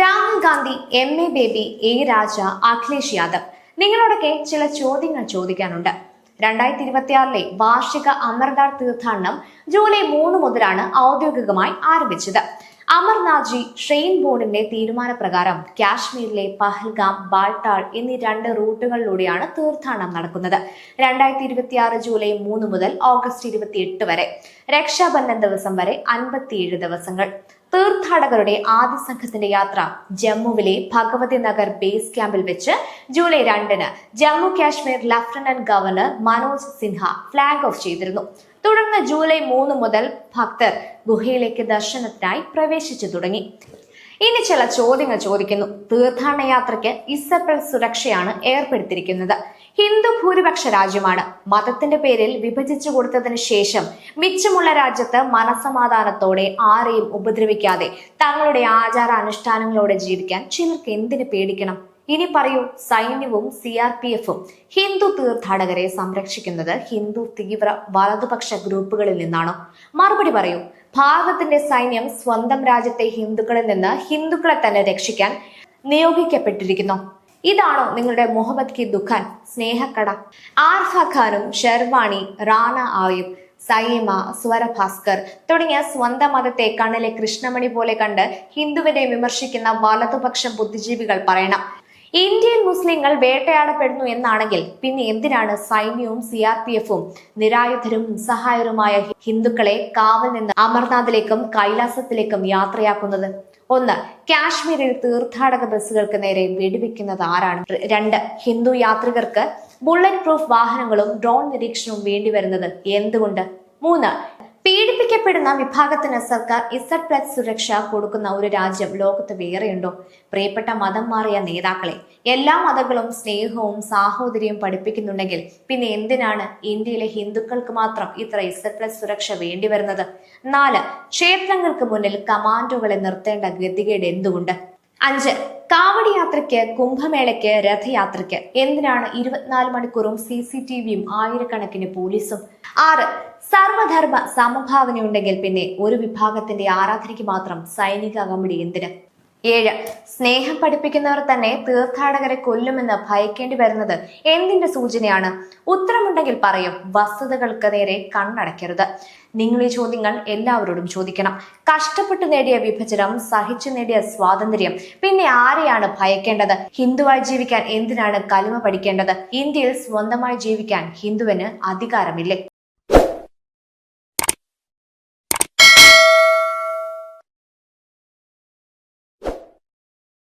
Rahul Gandhi, M A. Baby, A Raja, Akhilesh Yadav, നിങ്ങളോടൊക്കെ ചില ചോദ്യങ്ങൾ ചോദിക്കാനുണ്ട്. 2026 വാർഷിക അമർനാഥ് തീർത്ഥാടനം ജൂലൈ 3 മുതലാണ് ഔദ്യോഗികമായി ആരംഭിച്ചത്. അമർനാഥ്ജി ഷ്രെയിൻ ബോർഡിന്റെ തീരുമാനപ്രകാരം കാശ്മീരിലെ പഹൽഗാം, ബാൾട്ടാൾ എന്നീ 2 റൂട്ടുകളിലൂടെയാണ് തീർത്ഥാടനം നടക്കുന്നത്. 2026 ജൂലൈ 3 മുതൽ ഓഗസ്റ്റ് 28 വരെ, രക്ഷാബന്ധൻ ദിവസം വരെ 57 ദിവസങ്ങൾ. തീർത്ഥാടകരുടെ ആദ്യ സംഘത്തിന്റെ യാത്ര ജമ്മുവിലെ ഭഗവതി നഗർ ബേസ് ക്യാമ്പിൽ വെച്ച് ജൂലൈ 2-ന് Jammu Kashmir lieutenant governor Manoj Sinha flag off ചെയ്തിരുന്നു. തുടർന്ന് ജൂലൈ 3 മുതൽ ഭക്തർ ഗുഹയിലേക്ക് ദർശനത്തിനായി പ്രവേശിച്ചു തുടങ്ങി. ഇനി ചില ചോദ്യങ്ങൾ ചോദിക്കുന്നു. തീർത്ഥാടന യാത്രയ്ക്ക് ഇസപ്പൽ സുരക്ഷയാണ് ഏർപ്പെടുത്തിയിരിക്കുന്നത്. ഹിന്ദു ഭൂരിപക്ഷ രാജ്യമാണ്. മതത്തിന്റെ പേരിൽ വിഭജിച്ചു കൊടുത്തതിന് ശേഷം മിച്ചമുള്ള രാജ്യത്ത് മനസമാധാനത്തോടെ ആരെയും ഉപദ്രവിക്കാതെ തങ്ങളുടെ ആചാരാനുഷ്ഠാനങ്ങളോടെ ജീവിക്കാൻ ചിലർക്ക് എന്തിനു പേടിക്കണം? ഇനി പറയൂ, സൈന്യവും CRPF-ഉം ഹിന്ദു തീർത്ഥാടകരെ സംരക്ഷിക്കുന്നത് ഹിന്ദു തീവ്ര വലതുപക്ഷ ഗ്രൂപ്പുകളിൽ നിന്നാണോ? മറുപടി പറയൂ. ഭാരതത്തിന്റെ സൈന്യം സ്വന്തം രാജ്യത്തെ ഹിന്ദുക്കളിൽ നിന്ന് ഹിന്ദുക്കളെ തന്നെ രക്ഷിക്കാൻ നിയോഗിക്കപ്പെട്ടിരിക്കുന്നു. ഇതാണോ നിങ്ങളുടെ മുഹമ്മദ് കി ദുഖാൻ, സ്നേഹക്കട? ആർഫ ഖാനും ഷെർവാണി, റാണ ആയുബ്, സൈമ, സ്വരഭാസ്കർ തുടങ്ങിയ സ്വന്തം മതത്തെ കണ്ണിലെ കൃഷ്ണമണി പോലെ കണ്ട് ഹിന്ദുവിനെ വിമർശിക്കുന്ന വലതുപക്ഷ ബുദ്ധിജീവികൾ പറയണം, ഇന്ത്യയിൽ മുസ്ലിങ്ങൾ വേട്ടയാടപ്പെടുന്നു എന്നാണെങ്കിൽ പിന്നെ എന്തിനാണ് സൈന്യവും CRPF-ഉം നിരായുധരും നിസ്സഹായരുമായ ഹിന്ദുക്കളെ കാവൽ നിന്ന് അമർനാഥിലേക്കും കൈലാസത്തിലേക്കും യാത്രയാക്കുന്നത്? 1. കാശ്മീരിൽ തീർത്ഥാടക ബസ്സുകൾക്ക് നേരെ വെടിവെക്കുന്നത് ആരാണ്? 2. ഹിന്ദു യാത്രികർക്ക് ബുള്ളറ്റ് പ്രൂഫ് വാഹനങ്ങളും ഡ്രോൺ നിരീക്ഷണവും വേണ്ടിവരുന്നത് എന്തുകൊണ്ട്? 3. പീഡിപ്പിക്കപ്പെടുന്ന വിഭാഗത്തിന് സർക്കാർ Z+ സുരക്ഷ കൊടുക്കുന്ന ഒരു രാജ്യം ലോകത്ത് വേറെയുണ്ടോ? പ്രിയപ്പെട്ട മതം മാറിയ നേതാക്കളെ, എല്ലാ മതങ്ങളും സ്നേഹവും സാഹോദര്യവും പഠിപ്പിക്കുന്നുണ്ടെങ്കിൽ പിന്നെ എന്തിനാണ് ഇന്ത്യയിലെ ഹിന്ദുക്കൾക്ക് മാത്രം ഇത്ര Z+ സുരക്ഷ വേണ്ടി വരുന്നത്? 4. ക്ഷേത്രങ്ങൾക്ക് മുന്നിൽ കമാൻഡോകളെ നിർത്തേണ്ട ഗതികേട് എന്തുകൊണ്ട്? 5. കാവടി യാത്രയ്ക്ക്, കുംഭമേളയ്ക്ക്, രഥയാത്രയ്ക്ക് എന്തിനാണ് 24 മണിക്കൂറും CCTV-യും ആയിരക്കണക്കിന് പോലീസും? 6. സർവധർമ്മ സമഭാവനയുണ്ടെങ്കിൽ പിന്നെ ഒരു വിഭാഗത്തിന്റെ ആരാധനയ്ക്ക് മാത്രം സൈനിക അകമ്പടി എന്തിന്? 7. സ്നേഹം പഠിപ്പിക്കുന്നവർ തന്നെ തീർത്ഥാടകരെ കൊല്ലുമെന്ന് ഭയക്കേണ്ടി വരുന്നത് എന്തിന്റെ സൂചനയാണ്? ഉത്തരമുണ്ടെങ്കിൽ പറയും. വസ്തുതകൾക്ക് നേരെ കണ്ണടയ്ക്കരുത്. നിങ്ങൾ ഈ ചോദ്യങ്ങൾ എല്ലാവരോടും ചോദിക്കണം. കഷ്ടപ്പെട്ടു നേടിയ വിഭജനം, സഹിച്ചു നേടിയ സ്വാതന്ത്ര്യം, പിന്നെ ആരെയാണ് ഭയക്കേണ്ടത്? ഹിന്ദുവായി ജീവിക്കാൻ എന്തിനാണ് കലിമ പഠിക്കേണ്ടത്? ഇന്ത്യയിൽ സ്വന്തമായി ജീവിക്കാൻ ഹിന്ദുവിന് അധികാരമില്ലേ?